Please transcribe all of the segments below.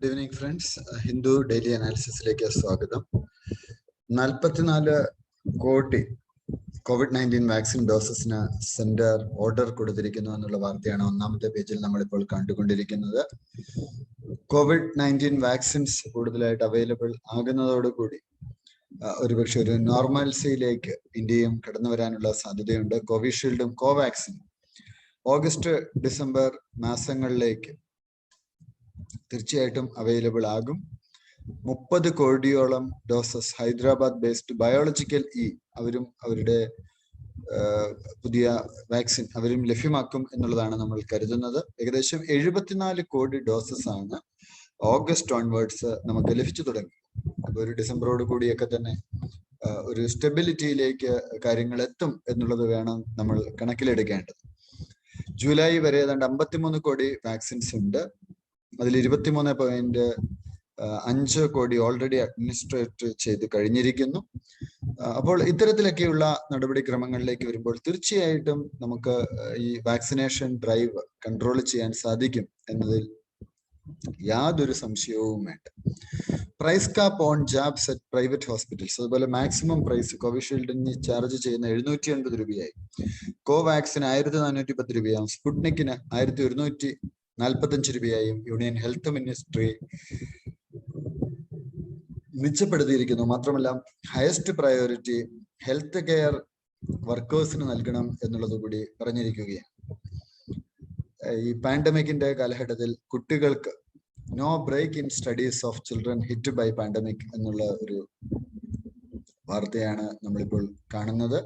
Good evening friends. Hindu daily അനാലിസിസിലേക്ക് സ്വാഗതം. 44 കോടി COVID-19 വാക്സിൻ ഡോസസിന് സെന്റർ ഓർഡർ കൊടുത്തിരിക്കുന്നു എന്നുള്ള വാർത്തയാണ് ഒന്നാമത്തെ പേജിൽ നമ്മളിപ്പോൾ കണ്ടുകൊണ്ടിരിക്കുന്നത്. COVID-19 വാക്സിൻസ് കൂടുതലായിട്ട് അവൈലബിൾ ആകുന്നതോടുകൂടി ഒരുപക്ഷെ ഒരു നോർമൽസിയിലേക്ക് ഇന്ത്യയും കടന്നു വരാനുള്ള സാധ്യതയുണ്ട്. കോവിഷീൽഡും കോവാക്സിനും ഓഗസ്റ്റ് ഡിസംബർ മാസങ്ങളിലേക്ക് തീർച്ചയായിട്ടും അവൈലബിൾ ആകും. 30 കോടിയോളം ഡോസസ് ഹൈദരാബാദ് ബേസ്ഡ് ബയോളജിക്കൽ അവരും അവരുടെ പുതിയ വാക്സിൻ അവരും ലഭ്യമാക്കും എന്നുള്ളതാണ് നമ്മൾ കരുതുന്നത്. ഏകദേശം 74 കോടി ഡോസസ് ആണ് ഓഗസ്റ്റ് ഓൺവേർഡ്സ് നമുക്ക് ലഭിച്ചു തുടങ്ങി. അപ്പൊ ഒരു ഡിസംബറോട് കൂടിയൊക്കെ തന്നെ ഒരു സ്റ്റെബിലിറ്റിയിലേക്ക് കാര്യങ്ങൾ എത്തും എന്നുള്ളത് വേണം നമ്മൾ കണക്കിലെടുക്കേണ്ടത്. ജൂലൈ വരെ ഏതാണ്ട് 53 കോടി വാക്സിൻസ് ഉണ്ട്. അതിൽ 23.5 കോടി ഓൾറെഡി അഡ്മിനിസ്ട്രേറ്റ് ചെയ്ത് കഴിഞ്ഞിരിക്കുന്നു. അപ്പോൾ ഇത്തരത്തിലൊക്കെയുള്ള നടപടിക്രമങ്ങളിലേക്ക് വരുമ്പോൾ തീർച്ചയായിട്ടും നമുക്ക് ഈ വാക്സിനേഷൻ ഡ്രൈവ് കൺട്രോൾ ചെയ്യാൻ സാധിക്കും എന്നതിൽ യാതൊരു സംശയവും വേണ്ട. Price cap on jabs at private hospitals, അതുപോലെ മാക്സിമം പ്രൈസ് കോവിഷീൽഡിന് ചാർജ് ചെയ്യുന്ന 780 രൂപയായി, കോവാക്സിന് 1410 രൂപയാവും, സ്പുട്നിക്കിന് 1145 രൂപയായും യൂണിയൻ ഹെൽത്ത് മിനിസ്ട്രി നിശ്ചയപ്പെടുത്തിയിരിക്കുന്നു. മാത്രമല്ല ഹയസ്റ്റ് പ്രയോറിറ്റി ഹെൽത്ത് കെയർ വർക്കേഴ്സിന് നൽകണം എന്നുള്ളത് കൂടി പറഞ്ഞിരിക്കുകയാണ്. ഈ പാൻഡമിക്കിന്റെ കാലഘട്ടത്തിൽ കുട്ടികൾക്ക് no break in studies of children hit by pandemic എന്നുള്ള ഒരു വാർത്തയാണ് നമ്മളിപ്പോൾ കാണുന്നത്.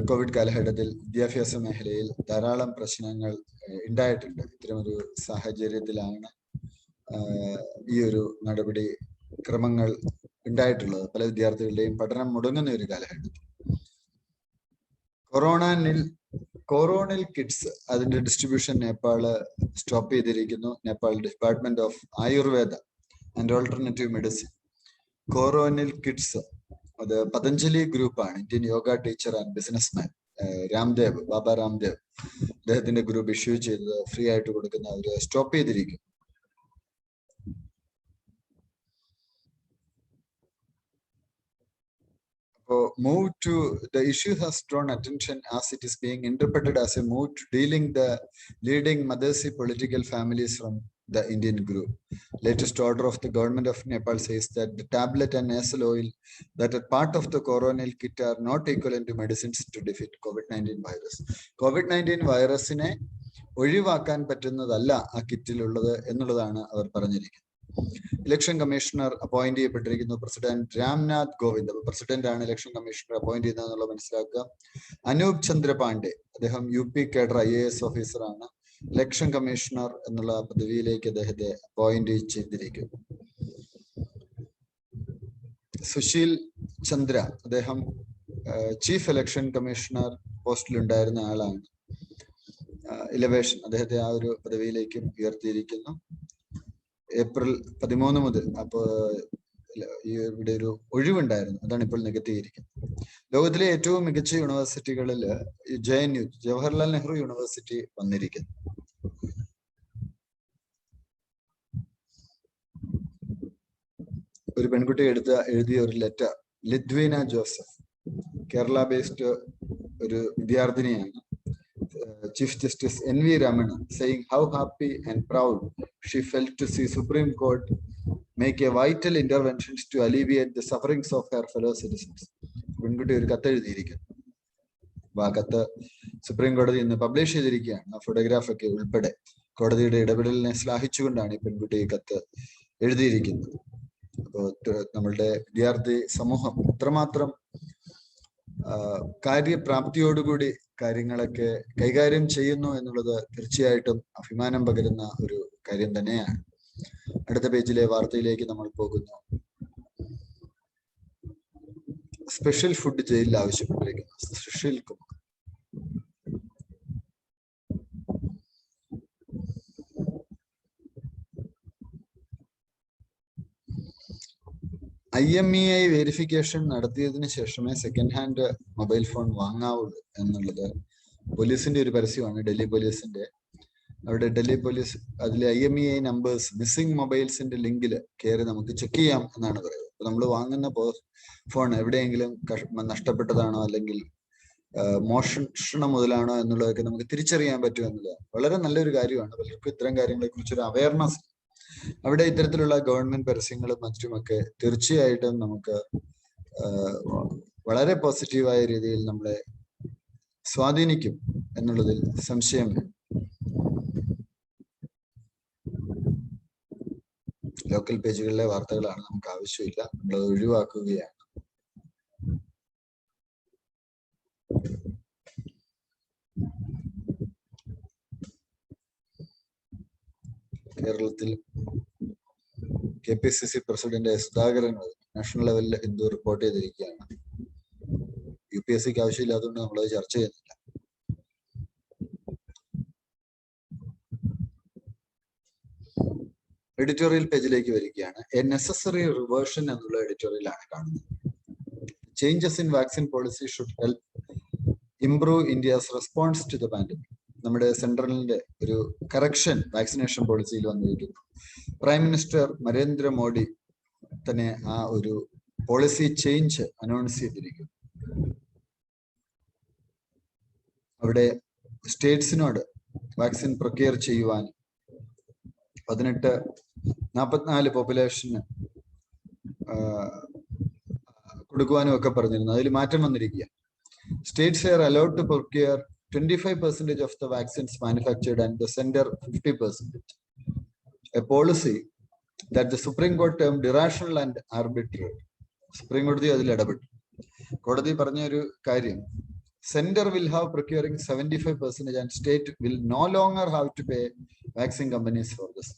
കോവിഡ് കാലഘട്ടത്തിൽ വിദ്യാഭ്യാസ മേഖലയിൽ ധാരാളം പ്രശ്നങ്ങൾ ഉണ്ടായിട്ടുണ്ട്. ഇത്തരമൊരു സാഹചര്യത്തിലാണ് ഈ ഒരു നടപടി ക്രമങ്ങൾ ഉണ്ടായിട്ടുള്ളത്. പല വിദ്യാർത്ഥികളുടെയും പഠനം മുടങ്ങുന്ന ഒരു കാലഘട്ടത്തിൽ കൊറോണൽ കിറ്റ്സ് അതിന്റെ ഡിസ്ട്രിബ്യൂഷൻ നേപ്പാള് സ്റ്റോപ്പ് ചെയ്തിരിക്കുന്നു. Nepal department of Ayurveda and alternative medicine Coronil kits, അത് പതഞ്ജലി ഗ്രൂപ്പാണ്, Indian yoga teacher and businessman Baba Ramdev അദ്ദേഹത്തിന്റെ ഗ്രൂപ്പ് ഇഷ്യൂ ചെയ്തത് ഫ്രീ ആയിട്ട് കൊടുക്കുന്ന അവര് സ്റ്റോപ്പ് ചെയ്തിരിക്കും. Move to the issue has drawn attention as it is being interpreted as a move to dealing the leading Madhesi political families from the Indian group. Latest order of the government of Nepal says that the tablet and nasal oil that are part of the coronal kit are not equivalent to medicines to defeat COVID-19 virus. COVID-19 വൈറസിനെ ഒഴിവാക്കാൻ പറ്റുന്നതല്ല ആ കിറ്റിലുള്ളത് എന്നുള്ളതാണ് അവർ പറഞ്ഞിരിക്കുന്നത്. Election commissioner appoint ചെയ്യപ്പെട്ടിരിക്കുന്നു president Ramnath Kovind. President ആണ് election commissioner appoint ചെയ്യുന്നതെന്നുള്ളത് മനസ്സിലാക്കുക. അനൂപ് ചന്ദ്ര പാണ്ഡെ, അദ്ദേഹം UP കേഡർ IAS ഓഫീസറാണ്. ഇലക്ഷൻ കമ്മീഷണർ എന്നുള്ള പദവിയിലേക്ക് അദ്ദേഹത്തെ അപ്പോയിന്റ് ചെയ്തിരിക്കുന്നു. സുശീൽ ചന്ദ്ര, അദ്ദേഹം ചീഫ് ഇലക്ഷൻ കമ്മീഷണർ പോസ്റ്റിൽ ഉണ്ടായിരുന്ന ആളാണ്. ഇലവേഷൻ, അദ്ദേഹത്തെ ആ ഒരു പദവിയിലേക്കും ഉയർത്തിയിരിക്കുന്നു. ഏപ്രിൽ 13 മുതൽ അപ്പോൾ ഇവിടെ ഒരു ഒഴിവുണ്ടായിരുന്നു, അതാണ് ഇപ്പോൾ നികത്തിയിരിക്കുന്നത്. ലോകത്തിലെ ഏറ്റവും മികച്ച യൂണിവേഴ്സിറ്റികളിൽ JNU ജവഹർലാൽ നെഹ്റു യൂണിവേഴ്സിറ്റി വന്നിരിക്കുന്നു. ഒരു പെൺകുട്ടി എഴുതിയ ഒരു ലെറ്റർ, ലിദ്വീന ജോസഫ്, കേരള ബേസ്ഡ് ഒരു വിദ്യാർത്ഥിനിയാണ്. Chief Justice NV Ramana saying how happy and proud she felt to see Supreme Court make a vital interventions to alleviate the sufferings of her fellow citizens. പെൺകുട്ടി ഒരു കത്ത് എഴുതിയിരിക്കുന്നു. ആ കത്ത് സുപ്രീം കോടതി ഇന്ന് പബ്ലിഷ് ചെയ്തിരിക്കുകയാണ്. ആ ഫോട്ടോഗ്രാഫ് ഒക്കെ ഉൾപ്പെടെ കോടതിയുടെ ഇടപെടലിനെ ശ്ലാഘിച്ചുകൊണ്ടാണ് ഈ പെൺകുട്ടി ഈ കത്ത് എഴുതിയിരിക്കുന്നത്. അപ്പോൾ നമ്മളുടെ വിദ്യാർത്ഥി സമൂഹം എത്രമാത്രം കാര്യപ്രാപ്തിയോടുകൂടി കാര്യങ്ങളൊക്കെ കൈകാര്യം ചെയ്യുന്നു എന്നുള്ളത് തീർച്ചയായിട്ടും അഭിമാനം പകരുന്ന ഒരു കാര്യം തന്നെയാണ്. അടുത്ത പേജിലെ വാർത്തയിലേക്ക് നമ്മൾ പോകുന്നു. സ്പെഷ്യൽ ഫുഡ് ജയിലിൽ ആവശ്യപ്പെട്ടിരിക്കുന്നു. സുശീൽ കുമാർ. IMEI വെരിഫിക്കേഷൻ നടത്തിയതിന് ശേഷമേ സെക്കൻഡ് ഹാൻഡ് മൊബൈൽ ഫോൺ വാങ്ങാവുള്ളൂ എന്നുള്ളത് പോലീസിന്റെ ഒരു പരസ്യമാണ്. ഡൽഹി പോലീസിന്റെ അവിടെ ഡൽഹി പോലീസ് അതിലെ IMEI നമ്പേഴ്സ് മിസ്സിംഗ് മൊബൈൽസിന്റെ ലിങ്കിൽ കയറി നമുക്ക് ചെക്ക് ചെയ്യാം എന്നാണ് പറയുന്നത്. അപ്പൊ നമ്മൾ വാങ്ങുന്ന ഫോൺ എവിടെയെങ്കിലും നഷ്ടപ്പെട്ടതാണോ അല്ലെങ്കിൽ മോഷണം മുതലാണോ എന്നുള്ളതൊക്കെ നമുക്ക് തിരിച്ചറിയാൻ പറ്റും എന്നുള്ളത് വളരെ നല്ലൊരു കാര്യമാണ്. പലർക്കും ഇത്തരം കാര്യങ്ങളെ കുറിച്ചൊരു അവയർനെസ് അവിടെ ഇത്തരത്തിലുള്ള ഗവൺമെന്റ് പരസ്യങ്ങളും മറ്റുമൊക്കെ തീർച്ചയായിട്ടും നമുക്ക് വളരെ പോസിറ്റീവായ രീതിയിൽ നമ്മളെ സ്വാധീനിക്കും എന്നുള്ളതിൽ സംശയമില്ല. ലോക്കൽ പേജുകളിലെ വാർത്തകളാണ് നമുക്ക് ആവശ്യമില്ല, നമ്മളത് ഒഴിവാക്കുകയാണ്. കേരളത്തിൽ KPCC പ്രസിഡന്റ് സുധാകരൻ നാഷണൽ ലെവലിൽ ഹിന്ദു റിപ്പോർട്ട് ചെയ്തിരിക്കുകയാണ്. UPSCക്ക് ആവശ്യമില്ലാത്തതുകൊണ്ട് നമ്മളത് ചർച്ച ചെയ്യുന്നില്ല. എഡിറ്റോറിയൽ പേജിലേക്ക് വരികയാണ്. എ നെസസറി റിവേർഷൻ എന്നുള്ള എഡിറ്റോറിയലാണ് കാണുന്നത്. Changes in vaccine policy should help improve India's response to the pandemic. നമ്മുടെ സെൻട്രലിന്റെ ഒരു കറക്ഷൻ വാക്സിനേഷൻ പോളിസിയിൽ വന്നിരിക്കുന്നു. പ്രൈം മിനിസ്റ്റർ നരേന്ദ്രമോദി തന്നെ ആ ഒരു പോളിസി ചേഞ്ച് അനൗൺസ് ചെയ്തിരിക്കുന്നു. അവിടെ സ്റ്റേറ്റ്സിനോട് വാക്സിൻ പ്രൊക്യൂർ ചെയ്യുവാൻ 18-44 പോപ്പുലേഷന് കൊടുക്കുവാനും ഒക്കെ പറഞ്ഞിരുന്നു. അതിൽ മാറ്റം വന്നിരിക്കുക. States are allowed to procure 25% of the vaccines manufactured and the center 50%. A policy that the Supreme Court termed irrational and arbitrary. Supreme Court അതിൽ ഇടപെട്ടു. കോടതി പറഞ്ഞ ഒരു കാര്യം, center will have procuring 75% and state will no longer have to pay vaccine companies for this.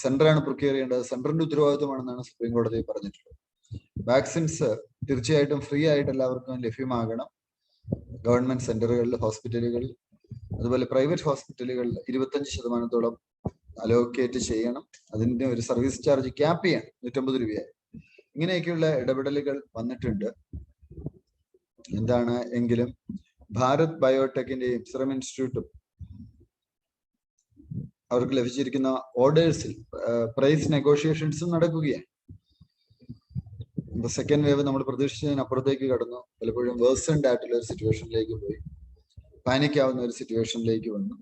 സെന്ററാണ് procure ചെയ്യേണ്ടത്, സെന്ററിന്റെ ഉത്തരവാദിത്വമാണെന്നാണ് supreme കോടതി പറഞ്ഞിട്ടുള്ളത്. വാക്സിൻസ് തീർച്ചയായിട്ടും ഫ്രീ ആയിട്ട് എല്ലാവർക്കും ലഭ്യമാകണം. ഗവൺമെന്റ് സെന്ററുകളിൽ, ഹോസ്പിറ്റലുകളിൽ, അതുപോലെ പ്രൈവറ്റ് ഹോസ്പിറ്റലുകളിൽ 25% അലോക്കേറ്റ് ചെയ്യണം. അതിന്റെ ഒരു സർവീസ് ചാർജ് ക്യാപ്പ് ചെയ്യണം, 150 രൂപയായി. ഇങ്ങനെയൊക്കെയുള്ള ഇടപെടലുകൾ വന്നിട്ടുണ്ട്. എന്താണ് എങ്കിലും ഭാരത് ബയോടെക്കിന്റെയും സിറം ഇൻസ്റ്റിറ്റ്യൂട്ടും അവർക്ക് ലഭിച്ചിരിക്കുന്ന ഓർഡേഴ്സിൽ പ്രൈസ് നെഗോഷിയേഷൻസും നടക്കുകയാണ്. ഇപ്പൊ സെക്കൻഡ് വേവ് നമ്മൾ പ്രതീക്ഷിച്ചതിനപ്പുറത്തേക്ക് കടന്നു. പലപ്പോഴും വേഴ്സൺഡ് ആയിട്ടുള്ള ഒരു സിറ്റുവേഷനിലേക്ക് പോയി, പാനിക്കാവുന്ന ഒരു സിറ്റുവേഷനിലേക്ക് വന്നു.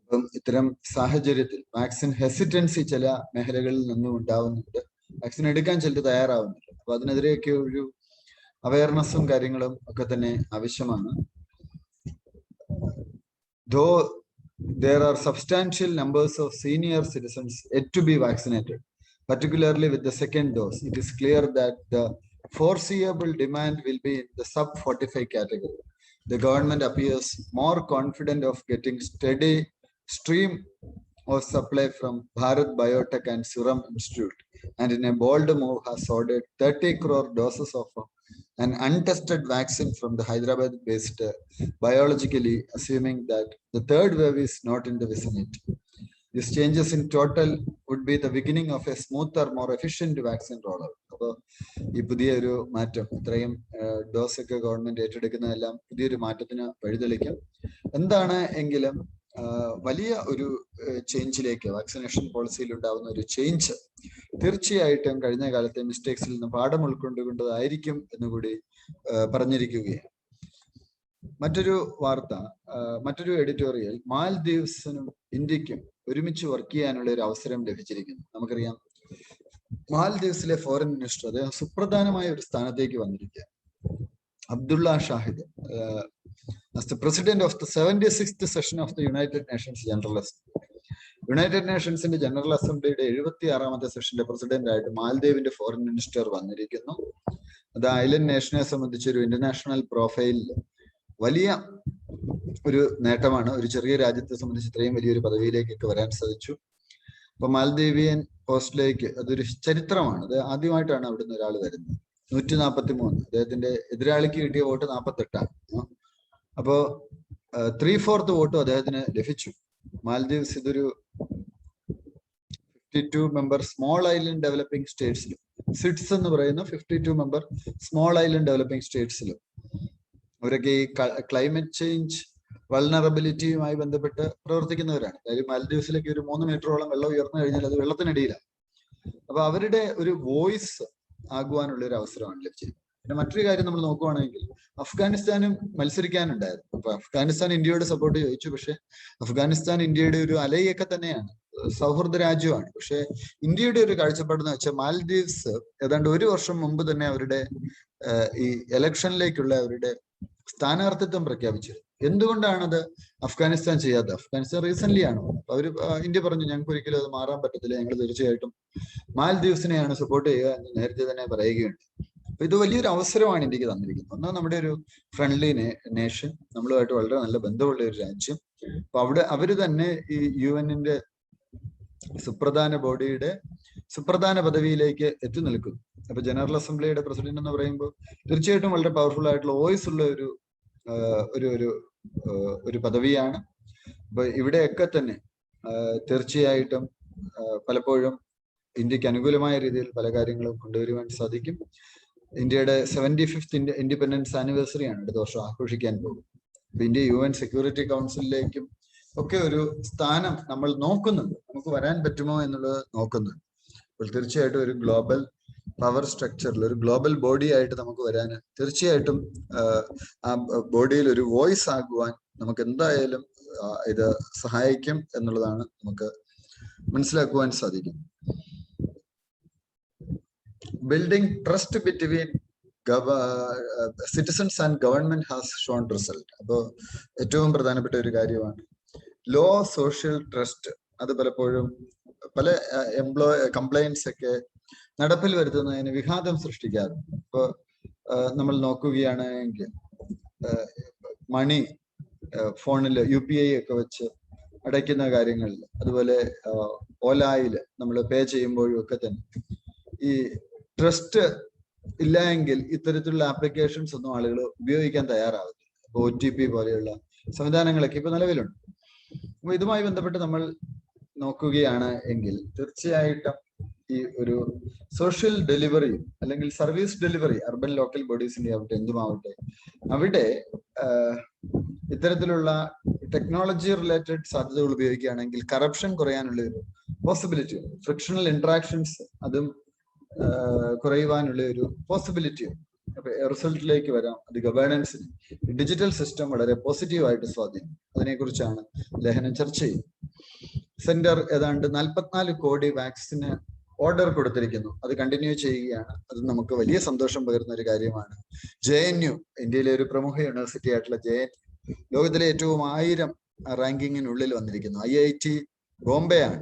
അപ്പം ഇത്തരം സാഹചര്യത്തിൽ വാക്സിൻ ഹെസിറ്റൻസി ചില മേഖലകളിൽ നിന്നും ഉണ്ടാവുന്നുണ്ട്. വാക്സിൻ എടുക്കാൻ ചിലർ തയ്യാറാവുന്നില്ല. അപ്പൊ അതിനെതിരെയൊക്കെ ഒരു അവയർനെസ്സും കാര്യങ്ങളും ഒക്കെ തന്നെ ആവശ്യമാണ്. Though there are substantial numbers of senior citizens yet to be vaccinated, particularly with the second dose, it is clear that the foreseeable demand will be in the sub-45 category. The government appears more confident of getting steady stream of supply from Bharat Biotech and Serum Institute, and in a bold move has ordered 30 crore doses of an untested vaccine from the Hyderabad-based biologically, assuming that the third wave is not in the vicinity. These changes in total would be the beginning of a smoother, more efficient vaccine rollout. അപ്പോൾ ഈ പുതിയൊരു മാറ്റം, ഇത്രയും dose ഒക്കെ government ഏറ്റെടുക്കുന്നതെല്ലാം പുതിയൊരു മാറ്റത്തിന് വഴിതെളിക്കും. എന്താണ് എങ്കിലും വലിയ ഒരു ചേഞ്ചിലേക്ക്, വാക്സിനേഷൻ പോളിസിയിൽ ഉണ്ടാകുന്ന ഒരു ചേഞ്ച് തീർച്ചയായിട്ടും കഴിഞ്ഞ കാലത്തെ മിസ്റ്റേക്സിൽ നിന്ന് പാഠം ഉൾക്കൊണ്ടുകൊണ്ടതായിരിക്കും എന്നുകൂടി പറഞ്ഞിരിക്കുകയാണ്. മറ്റൊരു വാർത്ത, മറ്റൊരു എഡിറ്റോറിയൽ, മാൽദീവ്സിനും ഇന്ത്യക്കും ഒരുമിച്ച് വർക്ക് ചെയ്യാനുള്ള ഒരു അവസരം ലഭിച്ചിരിക്കുന്നു. നമുക്കറിയാം മാൽദീവ്സിലെ ഫോറിൻ മിനിസ്റ്റർ, അദ്ദേഹം സുപ്രധാനമായ ഒരു സ്ഥാനത്തേക്ക് വന്നിരിക്കുക. Abdulla Shahid, as the president of the 76th session of the United Nations General Assembly. United നേഷൻസിന്റെ ജനറൽ അസംബ്ലിയുടെ 76ാമത്തെ സെഷന്റെ പ്രസിഡന്റ് ആയിട്ട് മാൽദീവിന്റെ ഫോറിൻ മിനിസ്റ്റർ വന്നിരിക്കുന്നു. അത് ഐലൻഡ് നേഷനെ സംബന്ധിച്ച് ഒരു ഇന്റർനാഷണൽ പ്രൊഫൈലിൽ വലിയ ഒരു നേട്ടമാണ്. ഒരു ചെറിയ രാജ്യത്തെ സംബന്ധിച്ച് ഇത്രയും വലിയൊരു പദവിയിലേക്കൊക്കെ വരാൻ സാധിച്ചു. അപ്പൊ മാൽദീവിയൻ പോസ്റ്റിലേക്ക് അതൊരു ചരിത്രമാണ്. അത് ആദ്യമായിട്ടാണ് അവിടുന്ന് ഒരാൾ വരുന്നത്. 143, അദ്ദേഹത്തിന്റെ എതിരാളിക്ക് കിട്ടിയ വോട്ട് 48ആണ്. അപ്പോ 3/4 വോട്ടും അദ്ദേഹത്തിന് ലഭിച്ചു. മാൽദീവ്സ് ഇതൊരു 52 member small island developing സ്റ്റേറ്റ്സിലും, seeds എന്ന് പറയുന്ന 52 മെമ്പർ സ്മോൾ ഐലൻഡ് ഡെവലപ്പിംഗ് സ്റ്റേറ്റ്സിലും അവരൊക്കെ ഈ ക്ലൈമറ്റ് ചേഞ്ച് വൾണറബിലിറ്റിയുമായി ബന്ധപ്പെട്ട് പ്രവർത്തിക്കുന്നവരാണ്. കാര്യം മാലദ്വീപ്സിലേക്ക് ഒരു 3 മീറ്ററോളം വെള്ളം ഉയർന്നു കഴിഞ്ഞാൽ അത് വെള്ളത്തിനടിയിലാണ്. അപ്പൊ അവരുടെ ഒരു വോയിസ് ആകുവാനുള്ള ഒരു അവസരമാണ് ലഭിച്ചിരിക്കുന്നത്. പിന്നെ മറ്റൊരു കാര്യം നമ്മൾ നോക്കുവാണെങ്കിൽ അഫ്ഗാനിസ്ഥാനും മത്സരിക്കാനുണ്ടായിരുന്നു. അപ്പൊ അഫ്ഗാനിസ്ഥാൻ ഇന്ത്യയോട് സപ്പോർട്ട് ചോദിച്ചു. പക്ഷെ അഫ്ഗാനിസ്ഥാൻ ഇന്ത്യയുടെ ഒരു അലയൊക്കെ തന്നെയാണ്, സൗഹൃദ രാജ്യമാണ്. പക്ഷെ ഇന്ത്യയുടെ ഒരു കാഴ്ചപ്പാടെന്ന് വെച്ചാൽ മാലദ്വീപ്സ് ഏതാണ്ട് 1 വർഷം മുമ്പ് തന്നെ അവരുടെ ഈ ഇലക്ഷനിലേക്കുള്ള അവരുടെ സ്ഥാനാർത്ഥിത്വം പ്രഖ്യാപിച്ചത്. എന്തുകൊണ്ടാണത് അഫ്ഗാനിസ്ഥാൻ ചെയ്യാത്തത്? അഫ്ഗാനിസ്ഥാൻ റീസെന്റ് ആണ്. അവർ ഇന്ത്യ പറഞ്ഞു ഞങ്ങൾക്ക് ഒരിക്കലും അത് മാറാൻ പറ്റത്തില്ല, ഞങ്ങൾ തീർച്ചയായിട്ടും മാലദ്വീപ്സിനെയാണ് സപ്പോർട്ട് ചെയ്യുക എന്ന് നേരത്തെ തന്നെ പറയുകയുണ്ട്. അപ്പൊ ഇത് വലിയൊരു അവസരമാണ് ഇന്ത്യക്ക് തന്നിരിക്കുന്നത്. ഒന്ന്, നമ്മുടെ ഒരു ഫ്രണ്ട്ലി നേഷൻ, നമ്മളുമായിട്ട് വളരെ നല്ല ബന്ധമുള്ള ഒരു രാജ്യം. അപ്പൊ അവിടെ അവര് തന്നെ ഈ UN-ന്റെ സുപ്രധാന ബോഡിയുടെ സുപ്രധാന പദവിയിലേക്ക് എത്തി നിൽക്കുന്നു. അപ്പൊ ജനറൽ അസംബ്ലിയുടെ പ്രസിഡന്റ് എന്ന് പറയുമ്പോൾ തീർച്ചയായിട്ടും വളരെ പവർഫുൾ ആയിട്ടുള്ള വോയിസ് ഉള്ള ഒരു പദവിയാണ്. അപ്പൊ ഇവിടെയൊക്കെ തന്നെ തീർച്ചയായിട്ടും പലപ്പോഴും ഇന്ത്യക്ക് അനുകൂലമായ രീതിയിൽ പല കാര്യങ്ങളും കൊണ്ടുവരുവാൻ സാധിക്കും. ഇന്ത്യയുടെ 75th ഇൻഡിപെൻഡൻസ് ആനിവേഴ്സറി ആണ് അടുത്ത വർഷം ആഘോഷിക്കാൻ പോകും. അപ്പൊ ഇന്ത്യ UN സെക്യൂരിറ്റി കൗൺസിലിലേക്കും ഒക്കെ ഒരു സ്ഥാനം നമ്മൾ നോക്കുന്നുണ്ട്. നമുക്ക് വരാൻ പറ്റുമോ എന്നുള്ളത് നോക്കുന്നുണ്ട്. അപ്പോൾ തീർച്ചയായിട്ടും ഒരു ഗ്ലോബൽ പവർ സ്ട്രക്ചറിൽ ഒരു ഗ്ലോബൽ ബോഡി ആയിട്ട് നമുക്ക് വരാൻ തീർച്ചയായിട്ടും ആ ബോഡിയിൽ ഒരു വോയിസ് ആകുവാൻ നമുക്ക് എന്തായാലും ഇത് സഹായിക്കും എന്നുള്ളതാണ് നമുക്ക് മനസ്സിലാക്കുവാൻ സാധിക്കും. Building trust between citizens and government has Sean result. അപ്പോൾ ഏറ്റവും പ്രധാനപ്പെട്ട ഒരു കാര്യമാണ് ലോ സോഷ്യൽ ട്രസ്റ്റ്. അത് പലപ്പോഴും പല കംപ്ലൈന്റ്സ് ഒക്കെ നടപ്പിൽ വരുത്തുന്നതിന് വിഘാതം സൃഷ്ടിക്കാറുണ്ട്. ഇപ്പോൾ നമ്മൾ നോക്കുകയാണെങ്കിൽ മണി ഫോണിൽ UPI ഒക്കെ വെച്ച് അടയ്ക്കുന്ന കാര്യങ്ങളിൽ, അതുപോലെ ഓലായിൽ നമ്മൾ പേ ചെയ്യുമ്പോഴും ഒക്കെ തന്നെ ഈ ട്രസ്റ്റ് ഇല്ല എങ്കിൽ ഇത്തരത്തിലുള്ള ആപ്ലിക്കേഷൻസ് ഒന്നും ആളുകൾ ഉപയോഗിക്കാൻ തയ്യാറാവില്ല. OTP പോലെയുള്ള സംവിധാനങ്ങളൊക്കെ ഇപ്പൊ നിലവിലുണ്ട്. അപ്പൊ ഇതുമായി ബന്ധപ്പെട്ട് നമ്മൾ നോക്കുകയാണ് എങ്കിൽ തീർച്ചയായിട്ടും ഈ ഒരു സോഷ്യൽ ഡെലിവറി അല്ലെങ്കിൽ സർവീസ് ഡെലിവറി അർബൻ ലോക്കൽ ബോഡീസിന്റെ ആവട്ടെ എന്തുമാവട്ടെ അവിടെ ഇത്തരത്തിലുള്ള ടെക്നോളജി റിലേറ്റഡ് സാധ്യതകൾ ഉപയോഗിക്കുകയാണെങ്കിൽ കറപ്ഷൻ കുറയാനുള്ള ഒരു പോസിബിലിറ്റി, ഫ്രിക്ഷണൽ ഇന്ററാക്ഷൻസ് അതും കുറയുവാനുള്ള ഒരു പോസിബിലിറ്റി അപ്പൊ റിസൾട്ടിലേക്ക് വരാം. അത് ഗവേണൻസിന് ഡിജിറ്റൽ സിസ്റ്റം വളരെ പോസിറ്റീവായിട്ട് സ്വാധീനം. അതിനെക്കുറിച്ചാണ് ലേഖനം ചർച്ച ചെയ്യുന്നത്. സെന്റർ ഏതാണ്ട് 44 കോടി വാക്സിന് ഓർഡർ കൊടുത്തിരിക്കുന്നു. അത് കണ്ടിന്യൂ ചെയ്യുകയാണ്. അത് നമുക്ക് വലിയ സന്തോഷം പകരുന്ന ഒരു കാര്യമാണ്. JNU, ഇന്ത്യയിലെ ഒരു പ്രമുഖ യൂണിവേഴ്സിറ്റി ആയിട്ടുള്ള JNU ലോകത്തിലെ ഏറ്റവും 1000 റാങ്കിങ്ങിനുള്ളിൽ വന്നിരിക്കുന്നു. IIT ബോംബെ ആണ്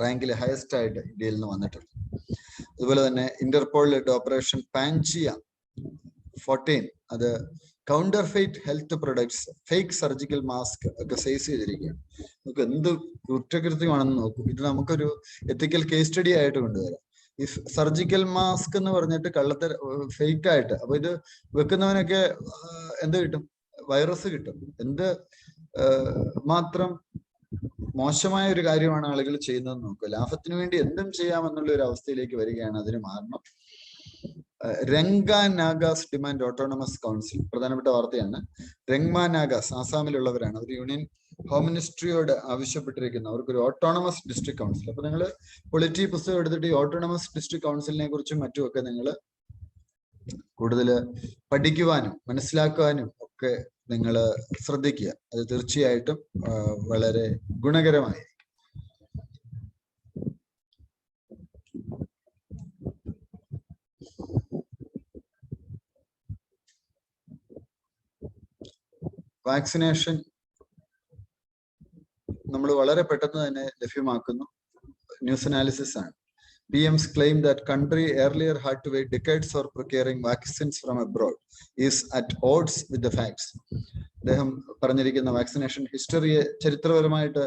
റാങ്കിൽ ഹയസ്റ്റ് ആയിട്ട് ഇന്ത്യയിൽ നിന്ന് വന്നിട്ടുള്ളത്. അതുപോലെ തന്നെ ഇന്റർപോൾ ഓപ്പറേഷൻ പാൻജിയ 14 അത് counter fate health products, fake surgical mask ഒക്കെ സൈസ് ചെയ്തിരിക്കുകയാണ്. നമുക്ക് എന്ത് കുറ്റകൃത്യമാണെന്ന് നോക്കും. ഇത് നമുക്കൊരു എത്തിക്കൽ കേസ് സ്റ്റഡി ആയിട്ട് കൊണ്ടുവരാം. ഈ സർജിക്കൽ മാസ്ക് എന്ന് പറഞ്ഞിട്ട് ഫേക്ക് ആയിട്ട്, അപ്പൊ ഇത് വെക്കുന്നവനൊക്കെ എന്ത് കിട്ടും? വൈറസ് കിട്ടും. എന്ത് മാത്രം മോശമായ ഒരു കാര്യമാണ് ആളുകൾ ചെയ്യുന്നതെന്ന് നോക്കുക. ലാഭത്തിന് വേണ്ടി എന്തും ചെയ്യാമെന്നുള്ള ഒരു അവസ്ഥയിലേക്ക് വരികയാണ്. അതിന് മാറണം. രംഗ നാഗാസ് ഡിമാൻഡ് ഓട്ടോണമസ് കൗൺസിൽ, പ്രധാനപ്പെട്ട വാർത്തയാണ്. രംഗ്മ നാഗാസ് ആസാമിലുള്ളവരാണ്. അവർ യൂണിയൻ ഹോം മിനിസ്ട്രിയോട് ആവശ്യപ്പെട്ടിരിക്കുന്നു അവർക്കൊരു ഓട്ടോണമസ് ഡിസ്ട്രിക്ട് കൗൺസിൽ. അപ്പൊ നിങ്ങൾ പൊളിറ്റി പുസ്തകം എടുത്തിട്ട് ഈ ഓട്ടോണമസ് ഡിസ്ട്രിക്ട് കൗൺസിലിനെ കുറിച്ചും മറ്റുമൊക്കെ നിങ്ങൾ കൂടുതൽ പഠിക്കുവാനും മനസ്സിലാക്കുവാനും ഒക്കെ നിങ്ങൾ ശ്രദ്ധിക്കുക. അത് തീർച്ചയായിട്ടും വളരെ ഗുണകരമായി. വാക്സിനേഷൻ നമ്മൾ വളരെ പെട്ടെന്ന് തന്നെ ലഭ്യമാക്കുന്നു. ന്യൂസ് അനാലിസിസ് ആണ്. PM's claim that country earlier had to wait decades for procuring vaccines from abroad is at odds with the facts. അദ്ദേഹം പറഞ്ഞിരിക്കുന്ന വാക്സിനേഷൻ ഹിസ്റ്ററിയെ ചരിത്രപരമായിട്ട്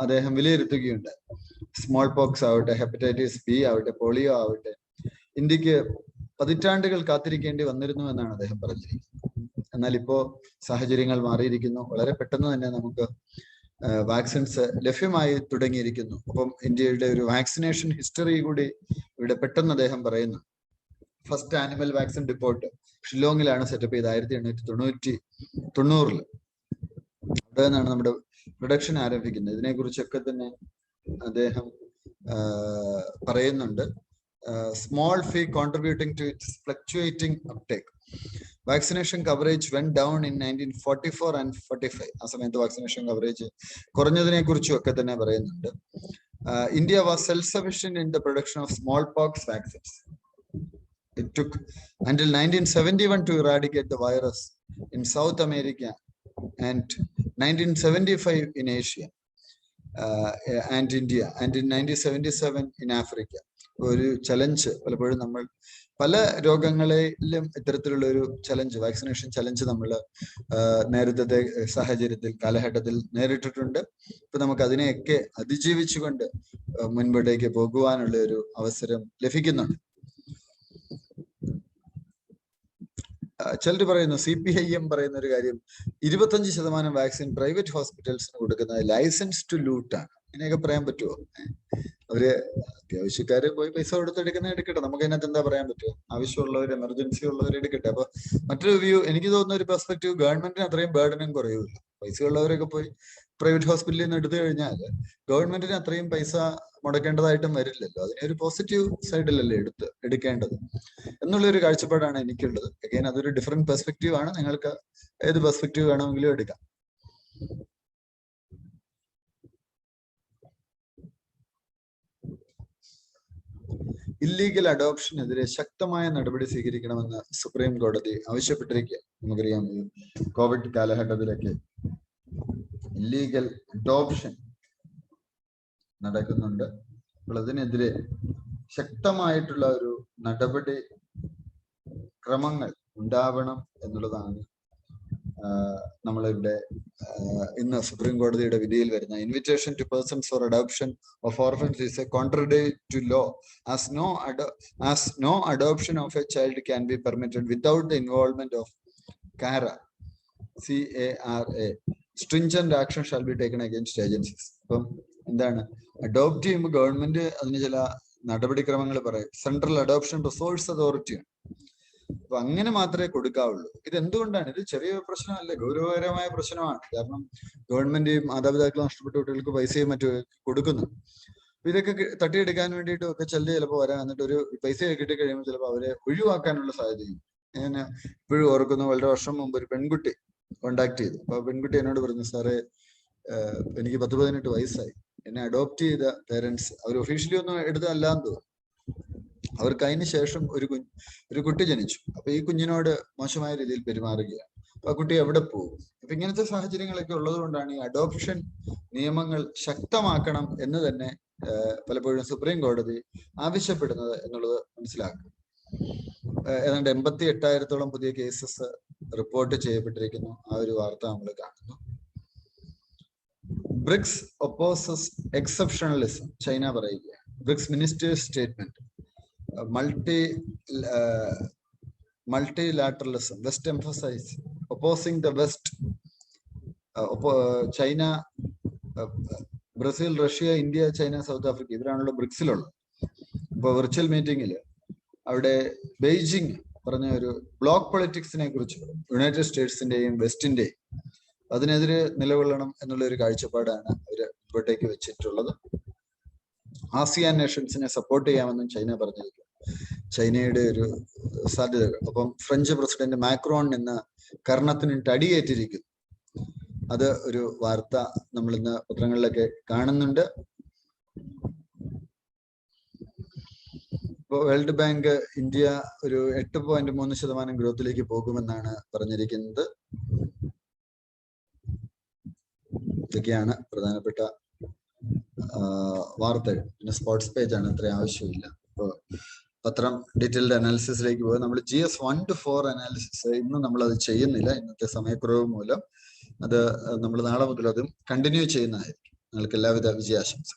അദ്ദേഹം വിലയിരുത്തുകയുണ്ട്. സ്മോൾ പോക്സ് ആവട്ടെ, ഹെപ്പറ്റൈറ്റിസ് B ആവട്ടെ, പോളിയോ ആവട്ടെ, ഇന്ത്യക്ക് പതിറ്റാണ്ടുകൾ കാത്തിരിക്കേണ്ടി വന്നിരുന്നു എന്നാണ് അദ്ദേഹം പറഞ്ഞിരിക്കുന്നത്. എന്നാൽ ഇപ്പോ സാഹചര്യങ്ങൾ മാറിയിരിക്കുന്നു. വളരെ പെട്ടെന്ന് തന്നെ നമുക്ക് വാക്സിൻസ് ലഭ്യമായി തുടങ്ങിയിരിക്കുന്നു. അപ്പം ഇന്ത്യയുടെ ഒരു വാക്സിനേഷൻ ഹിസ്റ്ററി കൂടി ഇവിടെ പെട്ടെന്ന് അദ്ദേഹം പറയുന്നു. ഫസ്റ്റ് ആനിമൽ വാക്സിൻ റിപ്പോർട്ട് ഷില്ലോങ്ങിലാണ് സെറ്റപ്പ് ചെയ്ത് 1890. അവിടെ നിന്നാണ് നമ്മുടെ പ്രൊഡക്ഷൻ ആരംഭിക്കുന്നത്. ഇതിനെക്കുറിച്ചൊക്കെ തന്നെ അദ്ദേഹം പറയുന്നുണ്ട്. Small fee contributing to its fluctuating uptake. Vaccination coverage went down in 1944 and 45. ആ സമയത്ത് വാക്സിനേഷൻ കവറേജ് കുറഞ്ഞതിനെ കുറിച്ചും ഒക്കെ തന്നെ പറയുന്നുണ്ട്. India was self-sufficient in the production of smallpox vaccines. It took until 1971 to eradicate the virus in South America and 1975 in Asia and India, and in 1977 in Africa. ഒരു challenge പലപ്പോഴും നമ്മൾ പല രോഗങ്ങളിലും ഇത്തരത്തിലുള്ള ഒരു ചലഞ്ച്, വാക്സിനേഷൻ ചലഞ്ച് നമ്മൾ നേരത്തെ സാഹചര്യത്തിൽ കാലഘട്ടത്തിൽ നേരിട്ടിട്ടുണ്ട്. ഇപ്പൊ നമുക്ക് അതിനെയൊക്കെ അതിജീവിച്ചുകൊണ്ട് മുൻപോട്ടേക്ക് പോകുവാനുള്ള ഒരു അവസരം ലഭിക്കുന്നുണ്ട്. ചിലർ പറയുന്നു, CPIM പറയുന്ന ഒരു കാര്യം, 25% വാക്സിൻ പ്രൈവറ്റ് ഹോസ്പിറ്റൽസിന് കൊടുക്കുന്നത് ലൈസൻസ് ടു ലൂട്ടാണ്. ഇങ്ങനെയൊക്കെ പറയാൻ പറ്റുമോ? അവര് അത്യാവശ്യക്കാര് പോയി പൈസ കൊടുത്തെടുക്കുന്ന എടുക്കട്ടെ, നമുക്ക് അതിനകത്ത് എന്താ പറയാൻ പറ്റുമോ? ആവശ്യമുള്ളവർ, എമർജൻസി ഉള്ളവർ എടുക്കട്ടെ. അപ്പൊ മറ്റൊരു വ്യൂ, എനിക്ക് തോന്നുന്ന ഒരു പെർസ്പെക്റ്റീവ്, ഗവൺമെന്റിന് അത്രയും ബേർഡനും കുറയുമില്ല. പൈസ ഉള്ളവരൊക്കെ പോയി പ്രൈവറ്റ് ഹോസ്പിറ്റലിൽ നിന്ന് എടുത്തു കഴിഞ്ഞാൽ ഗവൺമെന്റിന് അത്രയും പൈസ മുടക്കേണ്ടതായിട്ടും വരില്ലല്ലോ. അതിനെ ഒരു പോസിറ്റീവ് സൈഡിലല്ലേ എടുക്കേണ്ടത് എന്നുള്ളൊരു കാഴ്ചപ്പാടാണ് എനിക്കുള്ളത്. അഗൈൻ അതൊരു ഡിഫറെന്റ് പെർസ്പെക്റ്റീവ് ആണ്. നിങ്ങൾക്ക് ഏത് പെർസ്പെക്റ്റീവ് വേണമെങ്കിലും എടുക്കാം. ഇല്ലീഗൽ അഡോപ്ഷനെതിരെ ശക്തമായ നടപടി സ്വീകരിക്കണമെന്ന് സുപ്രീം കോടതി ആവശ്യപ്പെട്ടിരിക്കുക. നമുക്കറിയാം, കോവിഡ് കാലഘട്ടത്തിലൊക്കെ ഇല്ലീഗൽ അഡോപ്ഷൻ നടക്കുന്നുണ്ട്. അപ്പോൾ അതിനെതിരെ ശക്തമായിട്ടുള്ള ഒരു നടപടി ക്രമങ്ങൾ ഉണ്ടാവണം എന്നുള്ളതാണ് നമ്മളിവിടെ ഇന്ന് സുപ്രീം കോടതിയുടെ വിധിയിൽ വരുന്ന invitation to persons for adoption of orphans is a contrary to law as no adoption of a child can be permitted without the involvement of CARA. Stringent action shall be taken against agencies. അപ്പം എന്താണ്, adopt ചെയ്യുമ്പോൾ government അതിന് ചില നടപടിക്രമങ്ങൾ പറയും. Central adoption resource അതോറിറ്റിയാണ്. അപ്പൊ അങ്ങനെ മാത്രമേ കൊടുക്കാവുള്ളൂ. ഇത് എന്തുകൊണ്ടാണ്? ഇത് ചെറിയ പ്രശ്നമല്ല, ഗൗരവകരമായ പ്രശ്നമാണ്. കാരണം ഗവൺമെന്റ് മാതാപിതാക്കൾ നഷ്ടപ്പെട്ട കുട്ടികൾക്ക് പൈസയും മറ്റും കൊടുക്കുന്നു. ഇതൊക്കെ തട്ടിയെടുക്കാൻ വേണ്ടിയിട്ടും ഒക്കെ ചിലപ്പോൾ വരാൻ, എന്നിട്ട് ഒരു പൈസ കിട്ടി കഴിയുമ്പോൾ ചിലപ്പോൾ അവരെ ഒഴിവാക്കാനുള്ള സാധ്യതയും. ഞാൻ ഇപ്പോഴും ഓർക്കുന്നു, വളരെ വർഷം മുമ്പ് ഒരു പെൺകുട്ടി കോണ്ടാക്ട് ചെയ്തു. അപ്പൊ പെൺകുട്ടി എന്നോട് പറഞ്ഞു, സാറേ എനിക്ക് 10-18 വയസ്സായി, എന്നെ അഡോപ്റ്റ് ചെയ്ത പേരൻസ് അവർ ഒഫീഷ്യലി ഒന്നും എടുത്തല്ലാന്ന് തോന്നുന്നു. അവർക്ക് അതിന് ശേഷം ഒരു കുട്ടി ജനിച്ചു. അപ്പൊ ഈ കുഞ്ഞിനോട് മോശമായ രീതിയിൽ പെരുമാറുകയാണ്. അപ്പൊ ആ കുട്ടി എവിടെ പോകും? അപ്പൊ ഇങ്ങനത്തെ സാഹചര്യങ്ങളൊക്കെ ഉള്ളത് കൊണ്ടാണ് ഈ അഡോപ്ഷൻ നിയമങ്ങൾ ശക്തമാക്കണം എന്ന് തന്നെ പലപ്പോഴും സുപ്രീം കോടതി ആവശ്യപ്പെടുന്നത് എന്നുള്ളത് മനസ്സിലാക്കുക. ഏതാണ്ട് 88,000-ഓളം പുതിയ കേസസ് റിപ്പോർട്ട് ചെയ്യപ്പെട്ടിരിക്കുന്നു. ആ ഒരു വാർത്ത നമ്മൾ കാണുന്നു. ബ്രിക്സ് ഒപ്പോസസ് എക്സെപ്ഷണലിസം, ചൈന പറയുകയാണ്. BRICS ministers statement, multilateralism, West emphasize opposing the West. China, Brazil, Russia, India, China, South Africa, ഇവരാണല്ലോ ബ്രിക്സിലുള്ളത്. ഇപ്പൊ വെർച്വൽ മീറ്റിംഗിൽ അവിടെ ബെയ്ജിങ് പറഞ്ഞ ഒരു ബ്ലോക്ക് പൊളിറ്റിക്സിനെ കുറിച്ച്, യുണൈറ്റഡ് സ്റ്റേറ്റ്സിന്റെയും വെസ്റ്റിന്റെയും, അതിനെതിരെ നിലകൊള്ളണം എന്നുള്ള ഒരു കാഴ്ചപ്പാടാണ് അവര് ഇങ്ങോട്ടേക്ക് വെച്ചിട്ടുള്ളത്. ആസിയാൻ നേഷൻസിനെ സപ്പോർട്ട് ചെയ്യാമെന്നും ചൈന പറഞ്ഞിരിക്കുന്നു. ചൈനയുടെ ഒരു സാധ്യതകൾ. അപ്പം ഫ്രഞ്ച് പ്രസിഡന്റ് മാക്രോൺ ഇന്ന് കർണത്തിനിട്ട് അടിയേറ്റിരിക്കുന്നു. അത് ഒരു വാർത്ത നമ്മൾ ഇന്ന് പത്രങ്ങളിലൊക്കെ കാണുന്നുണ്ട്. ഇപ്പോൾ വേൾഡ് ബാങ്ക് ഇന്ത്യ ഒരു 8.3% ഗ്രോത്തിലേക്ക് പോകുമെന്നാണ് പറഞ്ഞിരിക്കുന്നത്. ഇതൊക്കെയാണ് പ്രധാനപ്പെട്ട വാർത്തകൾ. പിന്നെ സ്പോർട്സ് പേജാണ്, അത്ര ആവശ്യമില്ല. ഇപ്പോൾ പത്രം ഡീറ്റെയിൽഡ് അനാലിസിസിലേക്ക് പോകും. നമ്മൾ GS 1 to 4 അനാലിസിസ് ഇന്ന് നമ്മൾ അത് ചെയ്യുന്നില്ല, ഇന്നത്തെ സമയക്കുറവ് മൂലം. അത് നമ്മൾ നാളെ മുതൽ അതും കണ്ടിന്യൂ ചെയ്യുന്നതായിരിക്കും. നിങ്ങൾക്ക് എല്ലാവിധ വിജയാശംസ.